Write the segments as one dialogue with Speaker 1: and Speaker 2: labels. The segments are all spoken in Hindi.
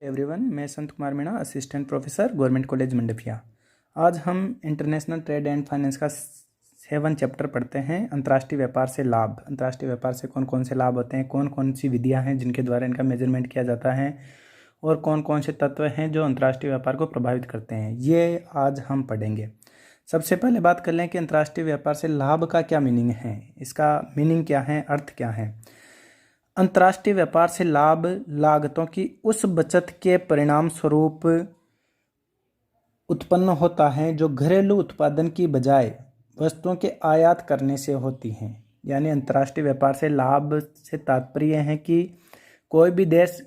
Speaker 1: एवरीवन, मैं Sant Kumar Meena, assistant professor, government college Mandapiya. आज हम इंटरनेशनल ट्रेड एंड फाइनेंस का 7 चैप्टर पढ़ते हैं। अंतर्राष्ट्रीय व्यापार से लाभ। अंतर्राष्ट्रीय व्यापार से कौन कौन से लाभ होते हैं, कौन कौन सी विधियां हैं जिनके द्वारा इनका मेजरमेंट किया जाता है, और कौन कौन से तत्व हैं जो अंतर्राष्ट्रीय व्यापार को प्रभावित करते हैं, ये आज हम पढ़ेंगे। सबसे पहले बात कर लें कि अंतर्राष्ट्रीय व्यापार से लाभ का क्या मीनिंग है, इसका मीनिंग क्या है, अर्थ क्या है। अंतर्राष्ट्रीय व्यापार से लाभ लागतों की उस बचत के परिणाम स्वरूप उत्पन्न होता है जो घरेलू उत्पादन की बजाय वस्तुओं के आयात करने से होती हैं। यानी अंतर्राष्ट्रीय व्यापार से लाभ से तात्पर्य है कि कोई भी देश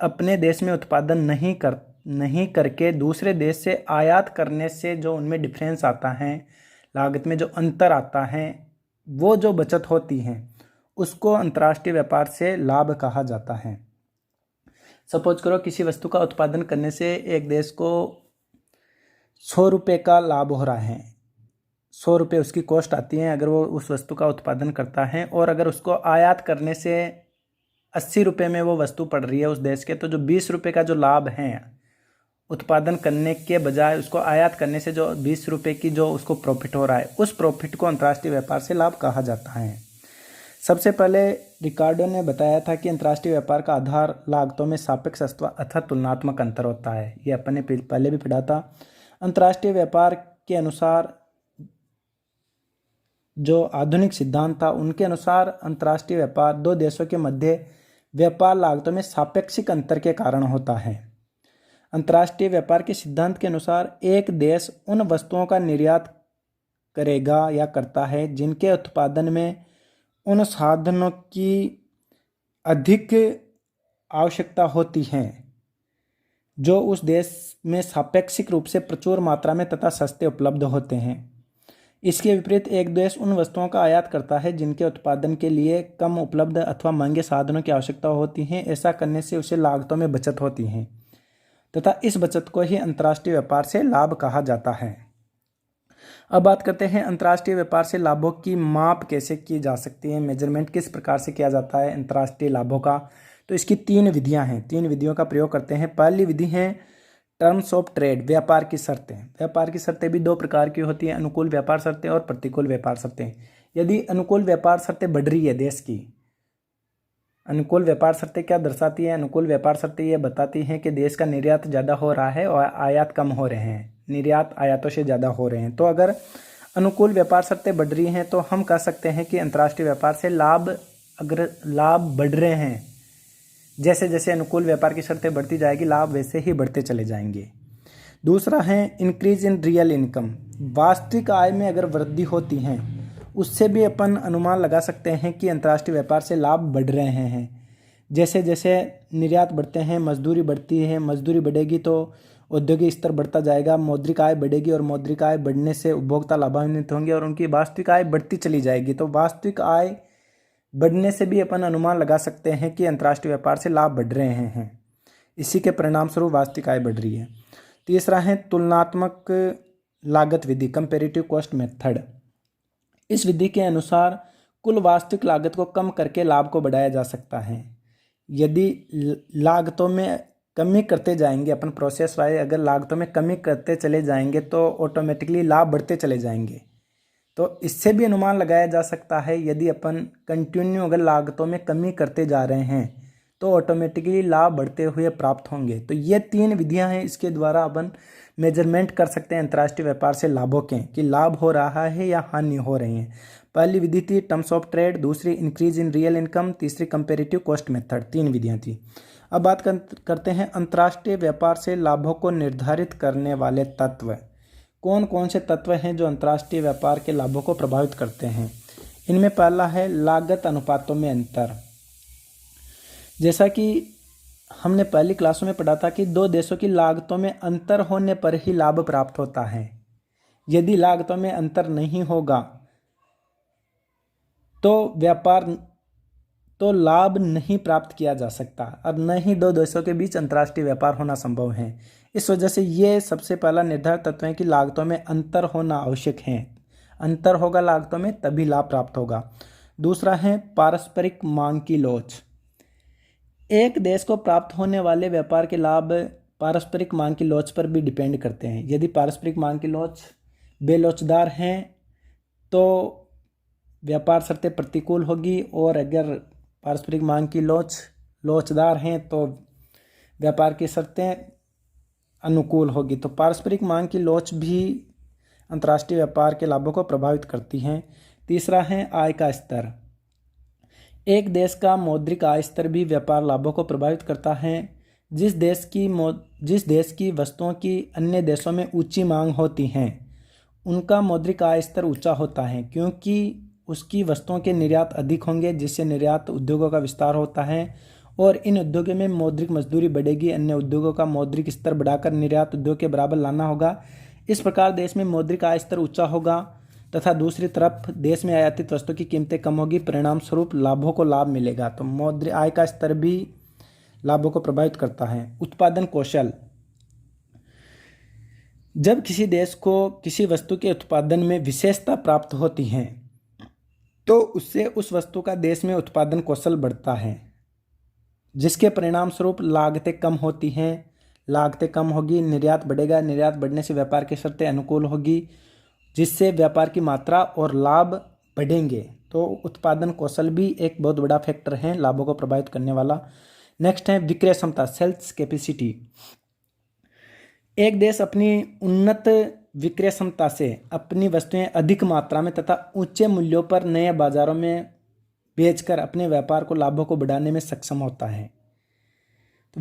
Speaker 1: अपने देश में उत्पादन नहीं करके दूसरे देश से आयात करने से जो उनमें डिफरेंस आता है, लागत में जो अंतर आता है, वो जो बचत होती है उसको अंतर्राष्ट्रीय व्यापार से लाभ कहा जाता है। सपोज करो किसी वस्तु का उत्पादन करने से एक देश को 100 रुपये का लाभ हो रहा है। 100 रुपये उसकी कॉस्ट आती है अगर वो उस वस्तु का उत्पादन करता है, और अगर उसको आयात करने से 80 रुपये में वो वस्तु पड़ रही है उस देश के, तो जो 20 रुपये का जो लाभ है उत्पादन करने के बजाय उसको आयात करने से जो 20 रुपये की जो उसको प्रॉफिट हो रहा है, उस प्रॉफिट को अंतर्राष्ट्रीय व्यापार से लाभ कहा जाता है। सबसे पहले रिकार्डो ने बताया था कि अंतर्राष्ट्रीय व्यापार का आधार लागतों में सापेक्ष अथवा तुलनात्मक अंतर होता है। ये अपन ने पहले भी पढ़ा था। अंतर्राष्ट्रीय व्यापार के अनुसार जो आधुनिक सिद्धांत था, उनके अनुसार अंतर्राष्ट्रीय व्यापार दो देशों के मध्य व्यापार लागतों में सापेक्षिक अंतर के कारण होता है। अंतर्राष्ट्रीय व्यापार के सिद्धांत के अनुसार एक देश उन वस्तुओं का निर्यात करेगा या करता है जिनके उत्पादन में उन साधनों की अधिक आवश्यकता होती है जो उस देश में सापेक्षिक रूप से प्रचुर मात्रा में तथा सस्ते उपलब्ध होते हैं। इसके विपरीत एक देश उन वस्तुओं का आयात करता है जिनके उत्पादन के लिए कम उपलब्ध अथवा महंगे साधनों की आवश्यकता होती है। ऐसा करने से उसे लागतों में बचत होती है तथा इस बचत को ही अंतर्राष्ट्रीय व्यापार से लाभ कहा जाता है। अब बात करते हैं अंतर्राष्ट्रीय व्यापार से लाभों की माप कैसे की जा सकती है, मेजरमेंट किस प्रकार से किया जाता है अंतर्राष्ट्रीय लाभों का। तो इसकी 3 विधियां हैं, 3 विधियों का प्रयोग करते हैं। पहली विधि है टर्म्स ऑफ ट्रेड, व्यापार की शर्तें। व्यापार की शर्तें भी 2 प्रकार की होती हैं, अनुकूल व्यापार शर्तें और प्रतिकूल व्यापार शर्तें। यदि अनुकूल व्यापार शर्तें बढ़ रही है देश की, अनुकूल व्यापार शर्तें क्या दर्शाती है? अनुकूल व्यापार शर्तें ये बताती हैं कि देश का निर्यात ज़्यादा हो रहा है और आयात कम हो रहे हैं, निर्यात आयातों से ज़्यादा हो रहे हैं। तो अगर अनुकूल व्यापार शर्तें बढ़ रही हैं तो हम कह सकते हैं कि अंतर्राष्ट्रीय व्यापार से अगर लाभ बढ़ रहे हैं, जैसे जैसे अनुकूल व्यापार की शर्तें बढ़ती जाएगी लाभ वैसे ही बढ़ते चले जाएंगे। दूसरा है इंक्रीज इन रियल इनकम, वास्तविक आय में अगर वृद्धि होती है उससे भी अपन अनुमान लगा सकते हैं कि अंतर्राष्ट्रीय व्यापार से लाभ बढ़ रहे हैं। जैसे जैसे निर्यात बढ़ते हैं मजदूरी बढ़ती है, मजदूरी बढ़ेगी तो औद्योगिक स्तर बढ़ता जाएगा, मौद्रिक आय बढ़ेगी और मौद्रिक आय बढ़ने से उपभोक्ता लाभान्वित होंगे और उनकी वास्तविक आय बढ़ती चली जाएगी। तो वास्तविक आय बढ़ने से भी अपन अनुमान लगा सकते हैं कि अंतर्राष्ट्रीय व्यापार से लाभ बढ़ रहे हैं। इसी के परिणाम स्वरूप वास्तविक आय बढ़ रही है। तीसरा है तुलनात्मक लागत विधि, कंपेरेटिव कॉस्ट मेथड। इस विधि के अनुसार कुल वास्तविक लागत को कम करके लाभ को बढ़ाया जा सकता है। यदि लागतों में कमी करते जाएंगे अपन प्रोसेस वाइज, अगर लागतों में कमी करते चले जाएंगे तो ऑटोमेटिकली लाभ बढ़ते चले जाएंगे। तो इससे भी अनुमान लगाया जा सकता है यदि अपन कंटिन्यू अगर लागतों में कमी करते जा रहे हैं तो ऑटोमेटिकली लाभ बढ़ते हुए प्राप्त होंगे। तो ये 3 विधियां हैं, इसके द्वारा अपन मेजरमेंट कर सकते हैं अंतर्राष्ट्रीय व्यापार से लाभों के, कि लाभ हो रहा है या हानि हो रही है। पहली विधि थी टर्म्स ऑफ ट्रेड, दूसरी इंक्रीज इन रियल इनकम, तीसरी कंपेरेटिव कॉस्ट मेथड। 3 विधियां थी। अब बात करते हैं अंतर्राष्ट्रीय व्यापार से लाभों को निर्धारित करने वाले तत्व। कौन कौन से तत्व हैं जो अंतर्राष्ट्रीय व्यापार के लाभों को प्रभावित करते हैं? इनमें पहला है लागत अनुपातों में अंतर। जैसा कि हमने पहली क्लासों में पढ़ा था कि 2 देशों की लागतों में अंतर होने पर ही लाभ प्राप्त होता है। यदि लागतों में अंतर नहीं होगा तो लाभ नहीं प्राप्त किया जा सकता, और न ही 2 देशों के बीच अंतर्राष्ट्रीय व्यापार होना संभव है। इस वजह से ये सबसे पहला निर्धारित तत्व है कि लागतों में अंतर होना आवश्यक है। अंतर होगा लागतों में तभी लाभ प्राप्त होगा। दूसरा है पारस्परिक मांग की लोच। एक देश को प्राप्त होने वाले व्यापार के लाभ पारस्परिक मांग की लोच पर भी डिपेंड करते हैं। यदि पारस्परिक मांग की लोच बेलोचदार हैं तो व्यापार शर्तें प्रतिकूल होगी, और अगर पारस्परिक मांग की लोचदार हैं तो व्यापार की शर्तें अनुकूल होगी। तो पारस्परिक मांग की लोच भी अंतर्राष्ट्रीय व्यापार के लाभों को प्रभावित करती हैं। तीसरा है आय का स्तर। एक देश का मौद्रिक आय स्तर भी व्यापार लाभों को प्रभावित करता है। जिस देश की वस्तुओं की अन्य देशों में ऊंची मांग होती हैं, उनका मौद्रिक आय स्तर ऊंचा होता है, क्योंकि उसकी वस्तुओं के निर्यात अधिक होंगे, जिससे निर्यात उद्योगों का विस्तार होता है और इन उद्योगों में मौद्रिक मजदूरी बढ़ेगी। अन्य उद्योगों का मौद्रिक स्तर बढ़ाकर निर्यात उद्योग के बराबर लाना होगा। इस प्रकार देश में मौद्रिक आय स्तर ऊंचा होगा तथा दूसरी तरफ देश में आयातित वस्तुओं की कीमतें कम होगी, परिणाम स्वरूप लाभों को लाभ मिलेगा। तो मौद्रिक आय का स्तर भी लाभों को प्रभावित करता है। उत्पादन कौशल। जब किसी देश को किसी वस्तु के उत्पादन में विशेषता प्राप्त होती है तो उससे उस वस्तु का देश में उत्पादन कौशल बढ़ता है, जिसके परिणाम स्वरूप लागतें कम होती हैं। लागतें कम होगी, निर्यात बढ़ेगा, निर्यात बढ़ने से व्यापार की शर्तें अनुकूल होगी, जिससे व्यापार की मात्रा और लाभ बढ़ेंगे। तो उत्पादन कौशल भी एक बहुत बड़ा फैक्टर है लाभों को प्रभावित करने वाला। नेक्स्ट है विक्रय क्षमता, सेल्स कैपेसिटी। एक देश अपनी उन्नत विक्रय क्षमता से अपनी वस्तुएं अधिक मात्रा में तथा ऊंचे मूल्यों पर नए बाजारों में बेचकर अपने व्यापार को लाभों को बढ़ाने में सक्षम होता है। तो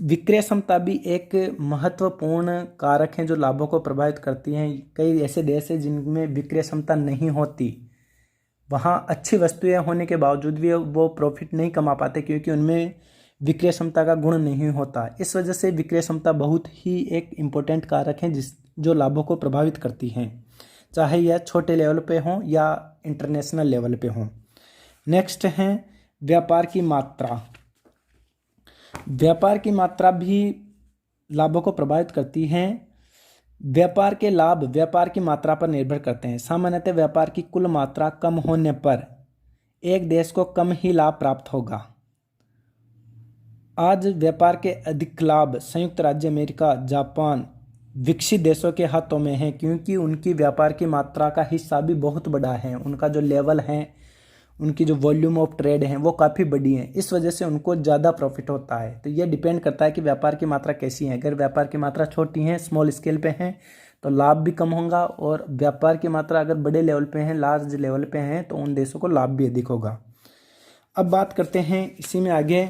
Speaker 1: विक्रय क्षमता भी एक महत्वपूर्ण कारक है जो लाभों को प्रभावित करती हैं। कई ऐसे देश हैं जिनमें विक्रय क्षमता नहीं होती, वहाँ अच्छी वस्तुएं होने के बावजूद भी वो प्रॉफिट नहीं कमा पाते, क्योंकि उनमें विक्रय क्षमता का गुण नहीं होता। इस वजह से विक्रय क्षमता बहुत ही एक इम्पोर्टेंट कारक है जो लाभों को प्रभावित करती हैं, चाहे यह छोटे लेवल पे हों या इंटरनेशनल लेवल पे हों। नेक्स्ट है व्यापार की मात्रा। व्यापार की मात्रा भी लाभों को प्रभावित करती हैं। व्यापार के लाभ व्यापार की मात्रा पर निर्भर करते हैं। सामान्यतः व्यापार की कुल मात्रा कम होने पर एक देश को कम ही लाभ प्राप्त होगा। आज व्यापार के अधिक लाभ संयुक्त राज्य अमेरिका, जापान, विकसित देशों के हाथों में है, क्योंकि उनकी व्यापार की मात्रा का हिस्सा भी बहुत बड़ा है। उनका जो लेवल है, उनकी जो वॉल्यूम ऑफ ट्रेड है वो काफ़ी बड़ी है, इस वजह से उनको ज़्यादा प्रॉफिट होता है। तो ये डिपेंड करता है कि व्यापार की मात्रा कैसी है। अगर व्यापार की मात्रा छोटी है, स्मॉल स्केल पे है, तो लाभ भी कम होगा, और व्यापार की मात्रा अगर बड़े लेवल पे है, लार्ज लेवल पे है, तो उन देशों को लाभ भी अधिक होगा। अब बात करते हैं इसी में आगे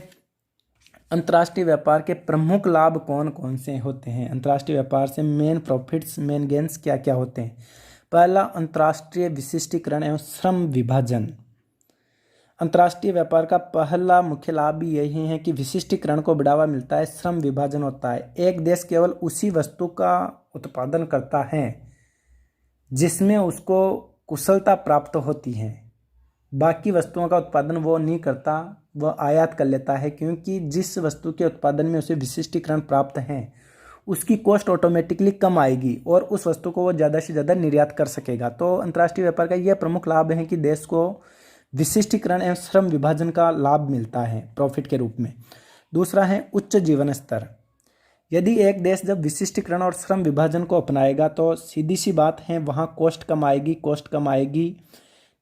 Speaker 1: अंतर्राष्ट्रीय व्यापार के प्रमुख लाभ कौन कौन से होते हैं। अंतर्राष्ट्रीय व्यापार से मेन प्रॉफिट्स, मेन गेन्स क्या क्या होते हैं। पहला, अंतर्राष्ट्रीय विशिष्टीकरण एवं श्रम विभाजन। अंतर्राष्ट्रीय व्यापार का पहला मुख्य लाभ भी यही है कि विशिष्टीकरण को बढ़ावा मिलता है, श्रम विभाजन होता है। एक देश केवल उसी वस्तु का उत्पादन करता है जिसमें उसको कुशलता प्राप्त होती है। बाकी वस्तुओं का उत्पादन वो नहीं करता, वह आयात कर लेता है, क्योंकि जिस वस्तु के उत्पादन में उसे विशिष्टीकरण प्राप्त है उसकी कॉस्ट ऑटोमेटिकली कम आएगी और उस वस्तु को वो ज़्यादा से ज़्यादा निर्यात कर सकेगा। तो अंतर्राष्ट्रीय व्यापार का यह प्रमुख लाभ है कि देश को विशिष्टीकरण एवं श्रम विभाजन का लाभ मिलता है प्रॉफिट के रूप में। दूसरा है उच्च जीवन स्तर। यदि एक देश जब विशिष्टीकरण और श्रम विभाजन को अपनाएगा तो सीधी सी बात है, वहाँ कॉस्ट कम आएगी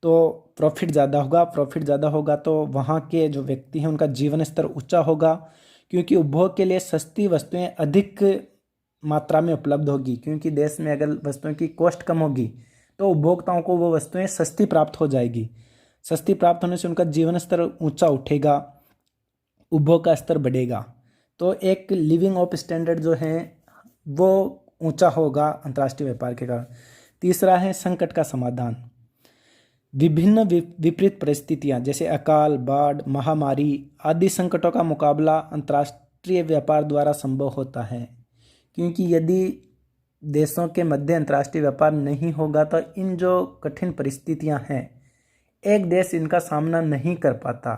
Speaker 1: तो प्रॉफिट ज़्यादा होगा। प्रॉफिट ज़्यादा होगा तो वहाँ के जो व्यक्ति हैं उनका जीवन स्तर ऊंचा होगा, क्योंकि उपभोग के लिए सस्ती वस्तुएं अधिक मात्रा में उपलब्ध होगी। क्योंकि देश में अगर वस्तुओं की कॉस्ट कम होगी तो उपभोक्ताओं को वो वस्तुएं सस्ती प्राप्त हो जाएगी। सस्ती प्राप्त होने से उनका जीवन स्तर ऊंचा उठेगा, उपभोग का स्तर बढ़ेगा, तो एक लिविंग ऑफ स्टैंडर्ड जो है वो ऊंचा होगा अंतर्राष्ट्रीय व्यापार के कारण। तीसरा है संकट का समाधान। विभिन्न विपरीत परिस्थितियां जैसे अकाल, बाढ़, महामारी आदि संकटों का मुकाबला अंतर्राष्ट्रीय व्यापार द्वारा संभव होता है, क्योंकि यदि देशों के मध्य अंतर्राष्ट्रीय व्यापार नहीं होगा तो इन जो कठिन परिस्थितियां हैं एक देश इनका सामना नहीं कर पाता।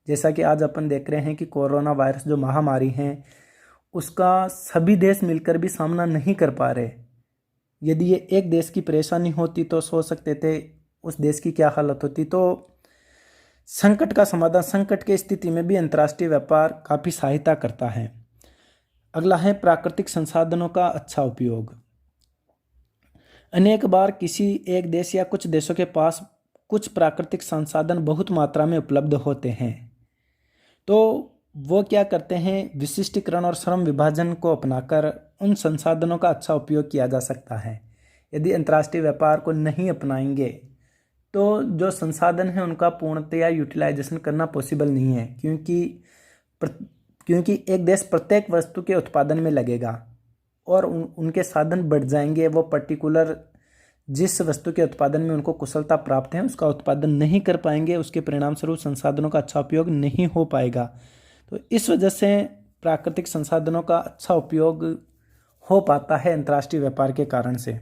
Speaker 1: जैसा कि आज अपन देख रहे हैं कि कोरोना वायरस जो महामारी है उसका सभी देश मिलकर भी सामना नहीं कर पा रहे। यदि ये एक देश की परेशानी होती तो सोच सकते थे उस देश की क्या हालत होती। तो संकट का समाधान, संकट की स्थिति में भी अंतर्राष्ट्रीय व्यापार काफ़ी सहायता करता है। अगला है प्राकृतिक संसाधनों का अच्छा उपयोग। अनेक बार किसी एक देश या कुछ देशों के पास कुछ प्राकृतिक संसाधन बहुत मात्रा में उपलब्ध होते हैं, तो वो क्या करते हैं, विशिष्टीकरण और श्रम विभाजन को अपनाकर उन संसाधनों का अच्छा उपयोग किया जा सकता है। यदि अंतर्राष्ट्रीय व्यापार को नहीं अपनाएंगे तो जो संसाधन है उनका पूर्णतया यूटिलाइजेशन करना पॉसिबल नहीं है, क्योंकि एक देश प्रत्येक वस्तु के उत्पादन में लगेगा और उनके साधन बढ़ जाएंगे। वो पर्टिकुलर जिस वस्तु के उत्पादन में उनको कुशलता प्राप्त है उसका उत्पादन नहीं कर पाएंगे, उसके परिणाम स्वरूप संसाधनों का अच्छा उपयोग नहीं हो पाएगा। तो इस वजह से प्राकृतिक संसाधनों का अच्छा उपयोग हो पाता है अंतर्राष्ट्रीय व्यापार के कारण से।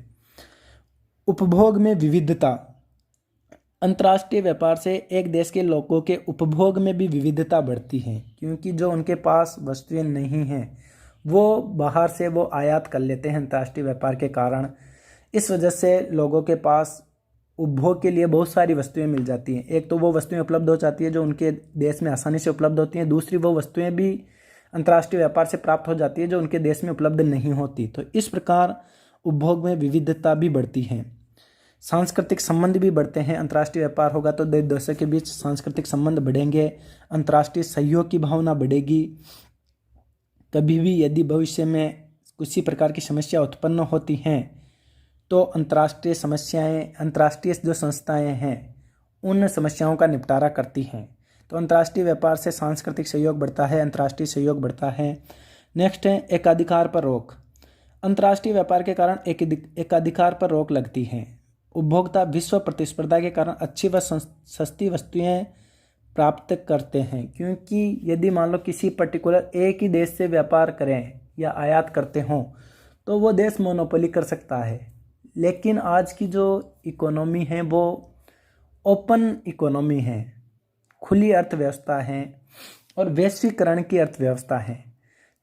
Speaker 1: उपभोग में विविधता। अंतर्राष्ट्रीय व्यापार से एक देश के लोगों के उपभोग में भी विविधता बढ़ती है, क्योंकि जो उनके पास वस्तुएं नहीं हैं वो बाहर से वो आयात कर लेते हैं अंतर्राष्ट्रीय व्यापार के कारण। इस वजह से लोगों के पास उपभोग के लिए बहुत सारी वस्तुएं मिल जाती हैं। एक तो वो वस्तुएं उपलब्ध हो जाती है जो उनके देश में आसानी से उपलब्ध होती हैं, दूसरी वो वस्तुएं भी अंतर्राष्ट्रीय व्यापार से प्राप्त हो जाती है जो उनके देश में उपलब्ध नहीं होती। तो इस प्रकार उपभोग में विविधता भी बढ़ती है। सांस्कृतिक संबंध भी बढ़ते हैं। अंतर्राष्ट्रीय व्यापार होगा तो देशों के बीच सांस्कृतिक संबंध बढ़ेंगे, अंतर्राष्ट्रीय सहयोग की भावना बढ़ेगी। कभी भी यदि भविष्य में किसी प्रकार की समस्या उत्पन्न होती हैं तो अंतर्राष्ट्रीय जो संस्थाएं हैं उन समस्याओं का निपटारा करती हैं। तो अंतर्राष्ट्रीय व्यापार से सांस्कृतिक सहयोग बढ़ता है, अंतर्राष्ट्रीय सहयोग बढ़ता है। नेक्स्ट है एकाधिकार पर रोक। अंतर्राष्ट्रीय व्यापार के कारण एकाधिकार पर रोक लगती है। उपभोक्ता विश्व प्रतिस्पर्धा के कारण अच्छी व सस्ती वस्तुएं प्राप्त करते हैं, क्योंकि यदि मान लो किसी पर्टिकुलर एक ही देश से व्यापार करें या आयात करते हों तो वो देश मोनोपोली कर सकता है। लेकिन आज की जो इकोनॉमी है वो ओपन इकोनॉमी है, खुली अर्थव्यवस्था है और वैश्वीकरण की अर्थव्यवस्था है।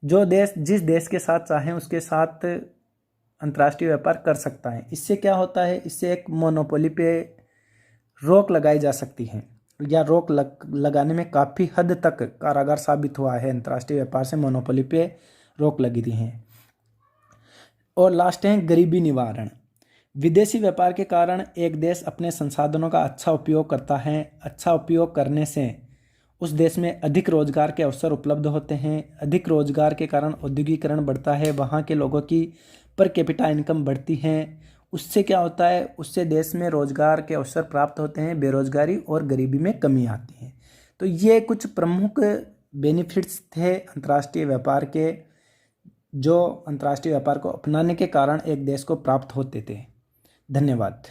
Speaker 1: जो देश जिस देश के साथ चाहे उसके साथ अंतर्राष्ट्रीय व्यापार कर सकता है। इससे क्या होता है, इससे एक मोनोपोली पे रोक लगाई जा सकती है, या रोक लगाने में काफ़ी हद तक कारगर साबित हुआ है। अंतर्राष्ट्रीय व्यापार से मोनोपोली पे रोक लगी थी है। और लास्ट है गरीबी निवारण। विदेशी व्यापार के कारण एक देश अपने संसाधनों का अच्छा उपयोग करता है। अच्छा उपयोग करने से उस देश में अधिक रोजगार के अवसर उपलब्ध होते हैं। अधिक रोजगार के कारण औद्योगिकरण बढ़ता है, वहाँ के लोगों की पर कैपिटा इनकम बढ़ती है। उससे क्या होता है, उससे देश में रोजगार के अवसर प्राप्त होते हैं, बेरोजगारी और गरीबी में कमी आती है। तो ये कुछ प्रमुख बेनिफिट्स थे अंतर्राष्ट्रीय व्यापार के, जो अंतर्राष्ट्रीय व्यापार को अपनाने के कारण एक देश को प्राप्त होते थे। धन्यवाद।